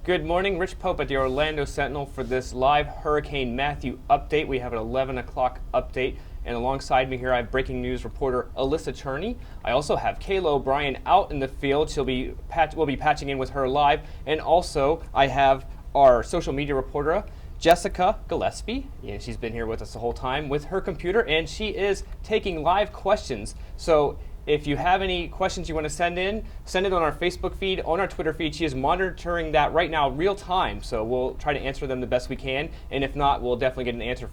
Good morning, Rich Pope at the Orlando Sentinel for this live Hurricane Matthew update. We have an 11 o'clock update, and alongside me here I have breaking news reporter Alyssa Cherney. I also have Kayla O'Brien out in the field. We'll be patching in with her live, and also I have our social media reporter Jessica Gillespie. She's been here with us the whole time with her computer, and she is taking live questions. So if you have any questions you want to send it on our Facebook feed, on our Twitter feed. She is monitoring that right now real time, so we'll try to answer them the best we can, and if not, we'll definitely get an answer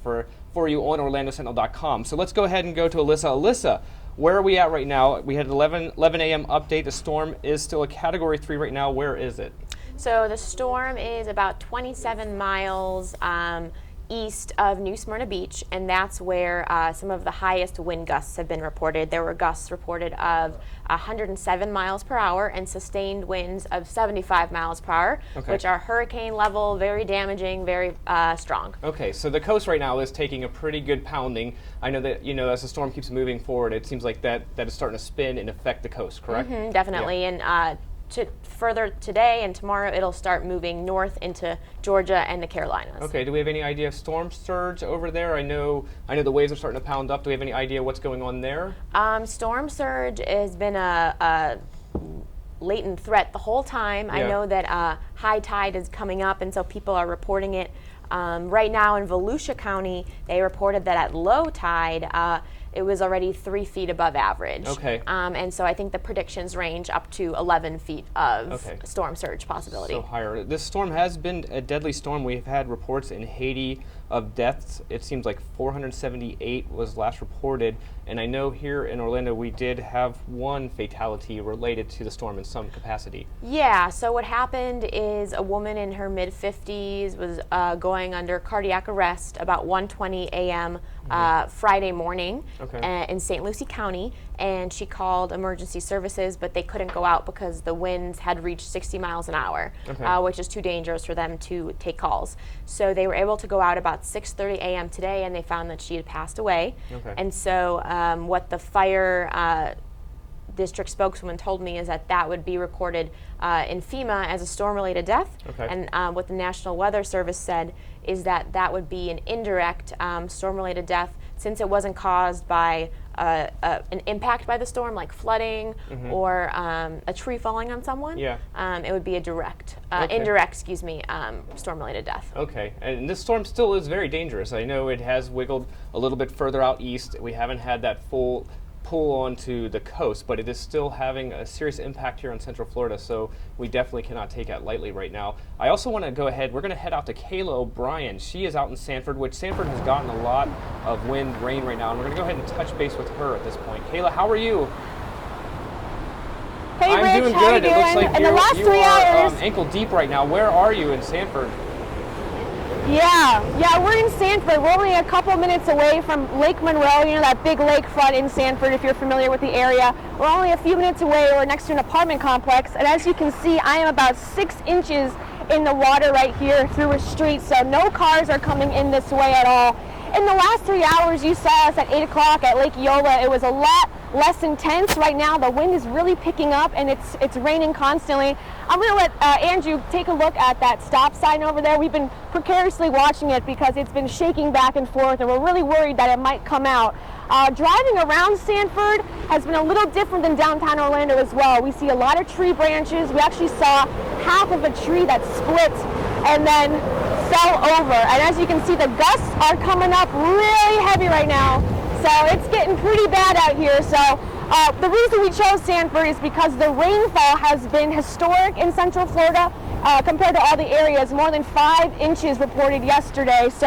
for you on orlandosentinel.com. So let's go ahead and go to Alyssa. Alyssa, where are we at right now? We had an 11 a.m. update. The storm is still a Category 3 right now. Where is it? So the storm is about 27 miles east of New Smyrna Beach, and that's where some of the highest wind gusts have been reported. There were gusts reported of 107 miles per hour and sustained winds of 75 miles per hour, which are hurricane level, very damaging, very strong. Okay, so the coast right now is taking a pretty good pounding. I know that, as the storm keeps moving forward, it seems like that is starting to spin and affect the coast, correct? Mm-hmm, definitely, yeah. And further today and tomorrow, it'll start moving north into Georgia and the Carolinas. Okay, do we have any idea of storm surge over there? I know the waves are starting to pound up. Do we have any idea what's going on there? Storm surge has been a latent threat the whole time. Yeah. I know that high tide is coming up, and so people are reporting it. Right now in Volusia County, they reported that at low tide, it was already 3 feet above average. Okay. And so I think the predictions range up to 11 feet of storm surge possibility. So higher. This storm has been a deadly storm. We've had reports in Haiti of deaths. It seems like 478 was last reported. And I know here in Orlando we did have one fatality related to the storm in some capacity. Yeah, so what happened is a woman in her mid-50s was going under cardiac arrest about 1:20 a.m. Friday morning in St. Lucie County, and she called emergency services, but they couldn't go out because the winds had reached 60 miles an hour, which is too dangerous for them to take calls. So they were able to go out about 6:30 a.m. today, and they found that she had passed away. And so what the fire district spokeswoman told me is that would be recorded in FEMA as a storm-related death. And what the National Weather Service said is that would be an indirect storm-related death, since it wasn't caused by an impact by the storm, like flooding or a tree falling on someone. Yeah. It would be a indirect, storm-related death. Okay, and this storm still is very dangerous. I know it has wiggled a little bit further out east. We haven't had that full pull onto the coast, but it is still having a serious impact here on Central Florida, so we definitely cannot take it lightly right now. I also want to go ahead, we're going to head out to Kayla O'Brien. She is out in Sanford, which Sanford has gotten a lot of wind, rain right now, and we're going to go ahead and touch base with her at this point. Kayla, how are you? Hey, I'm Rich, doing how good. You It looks like you are ankle deep right now. Where are you in Sanford? Yeah, we're in Sanford. We're only a couple minutes away from Lake Monroe, that big lakefront in Sanford, if you're familiar with the area. We're only a few minutes away. We're next to an apartment complex, and as you can see, I am about 6 inches in the water right here through a street, so no cars are coming in this way at all. In the last 3 hours, you saw us at 8 o'clock at Lake Eola. It was a lot less intense. Right now, the wind is really picking up, and it's raining constantly. I'm going to let Andrew take a look at that stop sign over there. We've been precariously watching it because it's been shaking back and forth, and we're really worried that it might come out. Driving around Sanford has been a little different than downtown Orlando as well. We see a lot of tree branches. We actually saw half of a tree that split and then fell over. And as you can see, the gusts are coming up really heavy right now. So it's getting pretty bad out here. So the reason we chose Sanford is because the rainfall has been historic in Central Florida compared to all the areas. More than 5 inches reported yesterday. So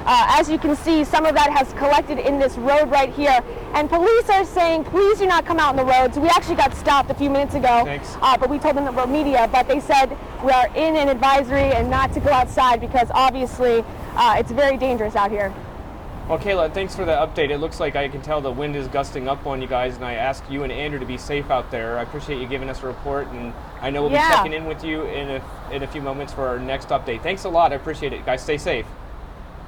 as you can see, some of that has collected in this road right here. And police are saying, please do not come out on the roads. We actually got stopped a few minutes ago, but we told them that we're media. But they said we are in an advisory and not to go outside because obviously it's very dangerous out here. Well, Kayla, thanks for the update. It looks like I can tell the wind is gusting up on you guys, and I asked you and Andrew to be safe out there. I appreciate you giving us a report, and I know we'll be checking in with you in a few moments for our next update. Thanks a lot. I appreciate it. Guys, stay safe.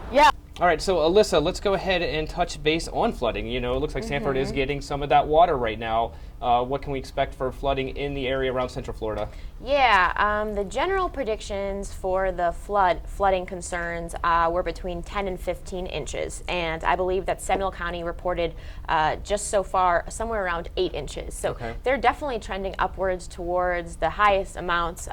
Yeah. All right, so Alyssa, let's go ahead and touch base on flooding. It looks like Sanford is getting some of that water right now. what can we expect for flooding in the area around Central Florida? Yeah, the general predictions for the flooding concerns were between 10 and 15 inches, and I believe that Seminole County reported just so far somewhere around 8 inches. So they're definitely trending upwards towards the highest amounts.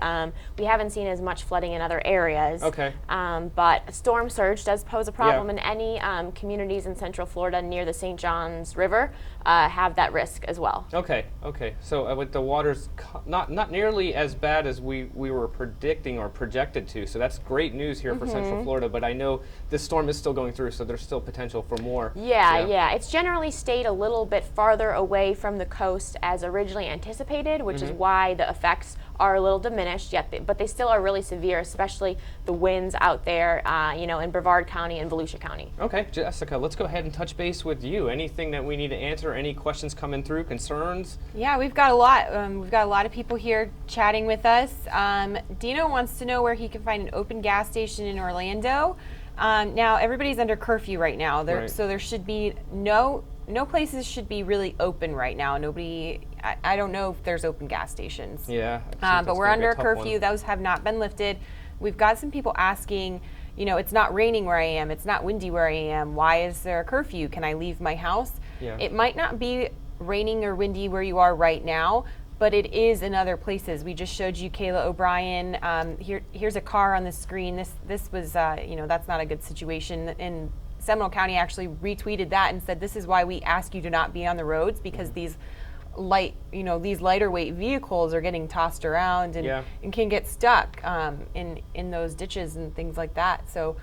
We haven't seen as much flooding in other areas, but storm surge does pose a problem, and any communities in Central Florida near the St. Johns River have that risk as well. Okay. So with the waters not nearly as bad as we were predicting or projected to, so that's great news here for Central Florida, but I know this storm is still going through, so there's still potential for more. Yeah. It's generally stayed a little bit farther away from the coast as originally anticipated, which is why the effects are a little diminished, but they still are really severe, especially the winds out there, in Brevard County and Volusia County. Okay, Jessica, let's go ahead and touch base with you. Anything that we need to answer? Any questions coming through? Concerns? Yeah, we've got a lot. We've got a lot of people here chatting with us. Dino wants to know where he can find an open gas station in Orlando. Now everybody's under curfew right now, so there should be no places should be really open right now. Nobody. I don't know if there's open gas stations. Yeah. But we're under curfew. Those have not been lifted. We've got some people asking, it's not raining where I am. It's not windy where I am. Why is there a curfew? Can I leave my house? Yeah. It might not be raining or windy where you are right now, but it is in other places. We just showed you Kayla O'Brien. Here's a car on the screen. This was, that's not a good situation. And Seminole County actually retweeted that and said, this is why we ask you to not be on the roads, because these lighter weight vehicles are getting tossed around and can get stuck in those ditches and things like that. So,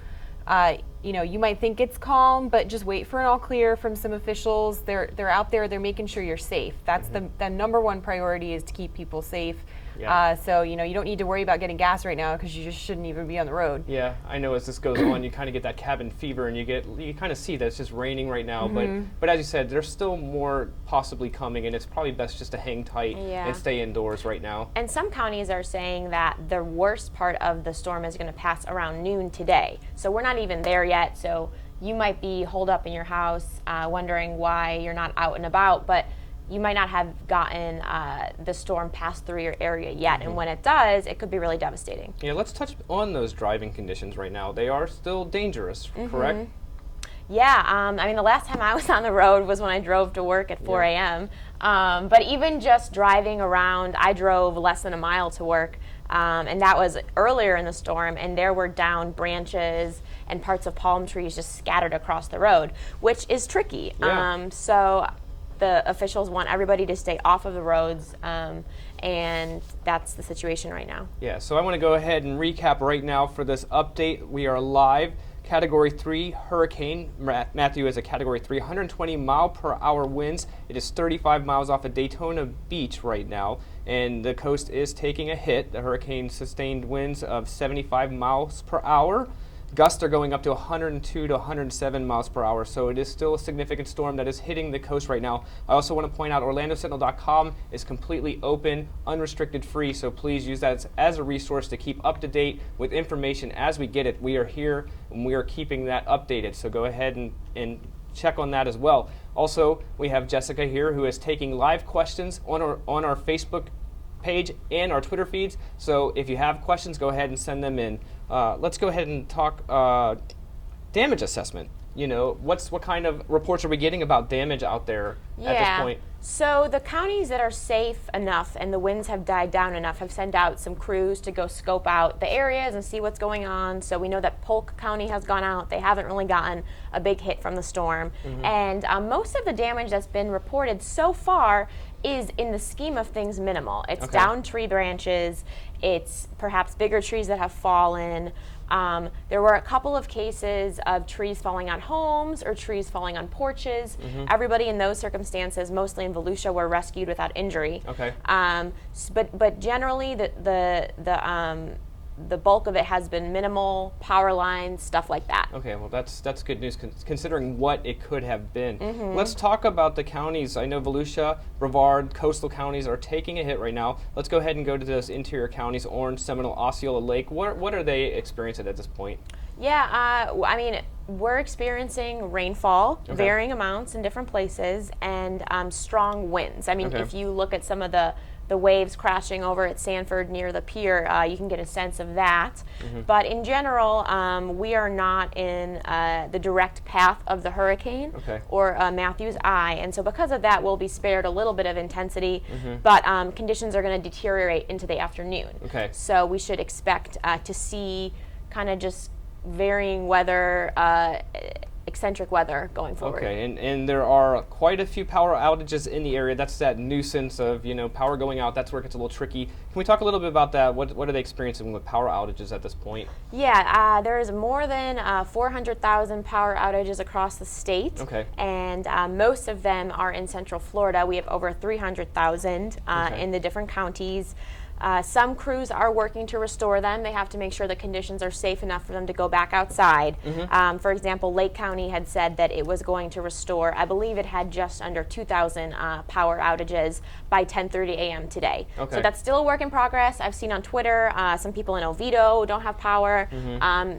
you might think it's calm, but just wait for an all clear from some officials. They're out there. They're making sure you're safe. That's the number one priority, is to keep people safe. Yeah. So you don't need to worry about getting gas right now, because you just shouldn't even be on the road. Yeah, I know as this goes on, you kind of get that cabin fever, and you kind of see that it's just raining right now. But as you said, there's still more possibly coming, and it's probably best just to hang tight and stay indoors right now. And some counties are saying that the worst part of the storm is going to pass around noon today. So we're not even there yet. So you might be holed up in your house, wondering why you're not out and about, but you might not have gotten the storm passed through your area yet. And when it does, it could be really devastating. Yeah, let's touch on those driving conditions right now. They are still dangerous, correct? Yeah, the last time I was on the road was when I drove to work at 4 a.m. But even just driving around, I drove less than a mile to work, and that was earlier in the storm, and there were down branches and parts of palm trees just scattered across the road, which is tricky. Yeah. So the officials want everybody to stay off of the roads, and that's the situation right now. Yeah, so I want to go ahead and recap right now for this update. We are live. Category 3 hurricane. Matthew is a Category 3, 120 mile per hour winds. It is 35 miles off of Daytona Beach right now, and the coast is taking a hit. The hurricane sustained winds of 75 miles per hour. Gusts are going up to 102 to 107 miles per hour, so it is still a significant storm that is hitting the coast right now. I also want to point out OrlandoSentinel.com is completely open, unrestricted, free, so please use that as a resource to keep up to date with information as we get it. We are here and we are keeping that updated, so go ahead and check on that as well. Also, we have Jessica here who is taking live questions on our Facebook page and our Twitter feeds, so if you have questions, go ahead and send them in. Let's go ahead and talk damage assessment. What kind of reports are we getting about damage out there at this point? So the counties that are safe enough and the winds have died down enough have sent out some crews to go scope out the areas and see what's going on. So we know that Polk County has gone out. They haven't really gotten a big hit from the storm. And most of the damage that's been reported so far is, in the scheme of things, minimal. It's down tree branches. It's perhaps bigger trees that have fallen. There were a couple of cases of trees falling on homes or trees falling on porches. Everybody in those circumstances, mostly in Volusia, were rescued without injury. But generally, the bulk of it has been minimal, power lines, stuff like that. Okay, well that's good news considering what it could have been. Let's talk about the counties. I know Volusia, Brevard, coastal counties are taking a hit right now. Let's go ahead and go to those interior counties: Orange, Seminole, Osceola Lake. What are they experiencing at this point? Yeah, We're experiencing rainfall, varying amounts in different places, and strong winds. I mean, if you look at some of the waves crashing over at Sanford near the pier, you can get a sense of that. But in general, we are not in the direct path of the hurricane or Matthew's eye, and so because of that, we'll be spared a little bit of intensity, but conditions are going to deteriorate into the afternoon. So we should expect to see kind of just varying weather, eccentric weather going forward. And there are quite a few power outages in the area. That's that nuisance of, power going out. That's where it gets a little tricky. Can we talk a little bit about that? What are they experiencing with power outages at this point? Yeah, there's more than 400,000 power outages across the state. And most of them are in Central Florida. We have over 300,000 in the different counties. Some crews are working to restore them. They have to make sure the conditions are safe enough for them to go back outside. For example, Lake County had said that it was going to restore, I believe it had just under 2,000 power outages by 10:30 a.m. today. So that's still a work in progress. I've seen on Twitter some people in Oviedo don't have power.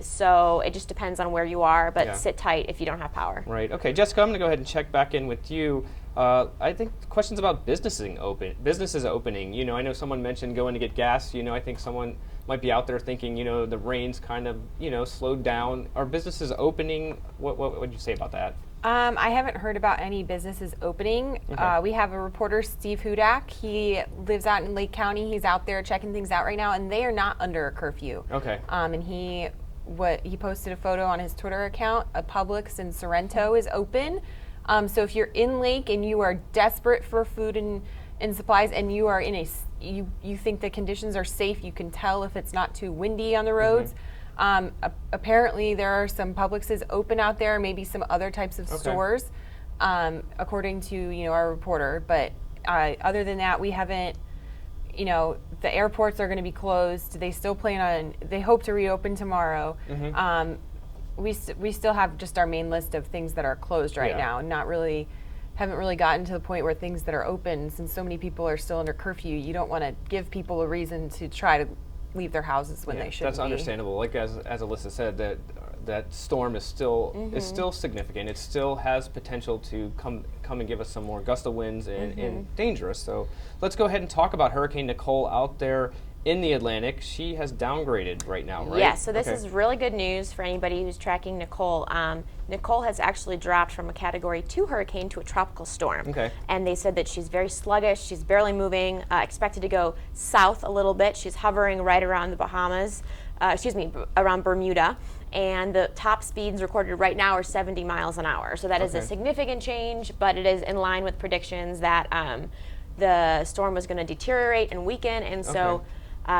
So it just depends on where you are, but sit tight if you don't have power. Right. Okay, Jessica, I'm going to go ahead and check back in with you. I think questions about businesses opening. I know someone mentioned going to get gas. I think someone might be out there thinking, the rain's kind of, slowed down. Are businesses opening? What would you say about that? I haven't heard about any businesses opening. We have a reporter, Steve Hudak. He lives out in Lake County. He's out there checking things out right now, and they are not under a curfew. And he posted a photo on his Twitter account. A Publix in Sorrento is open. So if you're in Lake and you are desperate for food and supplies, and you are in you think the conditions are safe, you can tell if it's not too windy on the roads. Apparently there are some Publixes open out there, maybe some other types of stores, according to our reporter. But other than that, we haven't. The airports are going to be closed. They still they hope to reopen tomorrow. We still have just our main list of things that are closed right now, and haven't really gotten to the point where things that are open, since so many people are still under curfew, you don't want to give people a reason to try to leave their houses when they shouldn't. That's understandable. Like as Alyssa said, that storm is still significant. It still has potential to come and give us some more gust of winds and dangerous. So let's go ahead and talk about Hurricane Nicole out there in the Atlantic. She has downgraded right now, right? Yeah, so this is really good news for anybody who's tracking Nicole. Nicole has actually dropped from a Category 2 hurricane to a tropical storm. And they said that she's very sluggish, she's barely moving, expected to go south a little bit. She's hovering right around the Bahamas, around Bermuda. And the top speeds recorded right now are 70 miles an hour. So that is a significant change, but it is in line with predictions that the storm was going to deteriorate and weaken, and so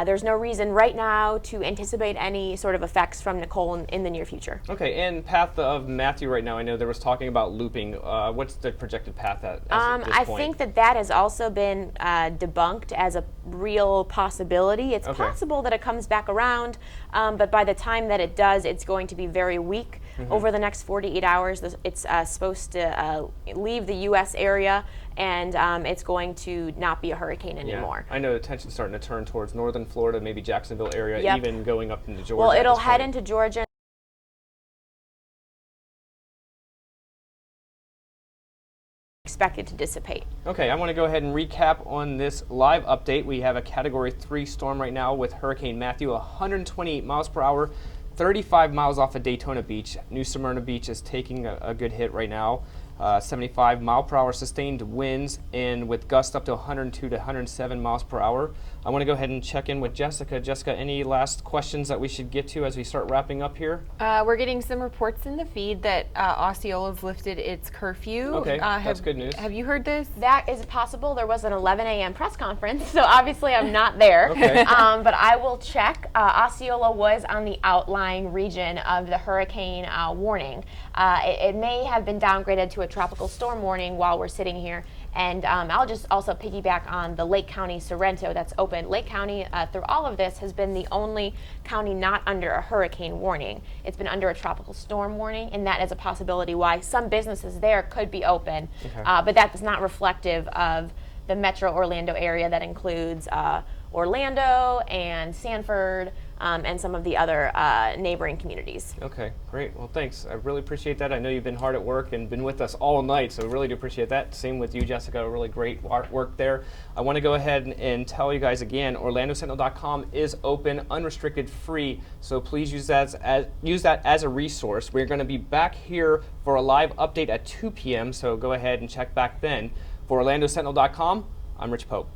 there's no reason right now to anticipate any sort of effects from Nicole in the near future. And path of Matthew right now, I know there was talking about looping. What's the projected path at this point? I think that has also been debunked as a real possibility. It's possible that it comes back around, but by the time that it does, it's going to be very weak. Over the next 48 hours, it's supposed to leave the U.S. area, and it's going to not be a hurricane anymore. I know the tension's starting to turn towards northern Florida, maybe Jacksonville area, even going up into Georgia. Well, it'll head into Georgia. Expected to dissipate. I want to go ahead and recap on this live update. We have a Category 3 storm right now with Hurricane Matthew, 128 miles per hour, 35 miles off of Daytona Beach. New Smyrna Beach is taking a good hit right now. 75 mile per hour sustained winds, and with gusts up to 102 to 107 miles per hour. I want to go ahead and check in with Jessica. Jessica, any last questions that we should get to as we start wrapping up here? We're getting some reports in the feed that Osceola's lifted its curfew. That's good news. Have you heard this? That is possible. There was an 11 a.m. press conference, so obviously I'm not there. But I will check. Osceola was on the outlying region of the hurricane warning. It may have been downgraded to a tropical storm warning while we're sitting here. And I'll just also piggyback on the Lake County Sorrento that's open. Lake County, through all of this, has been the only county not under a hurricane warning. It's been under a tropical storm warning, and that is a possibility why some businesses there could be open. But that's not reflective of the metro Orlando area. That includes Orlando and Sanford, and some of the other neighboring communities. Okay, great. Well, thanks. I really appreciate that. I know you've been hard at work and been with us all night, so I really do appreciate that. Same with you, Jessica. Really great work there. I want to go ahead and tell you guys again, OrlandoSentinel.com is open, unrestricted, free, so please use that as a resource. We're going to be back here for a live update at 2 p.m., so go ahead and check back then. For OrlandoSentinel.com, I'm Rich Pope.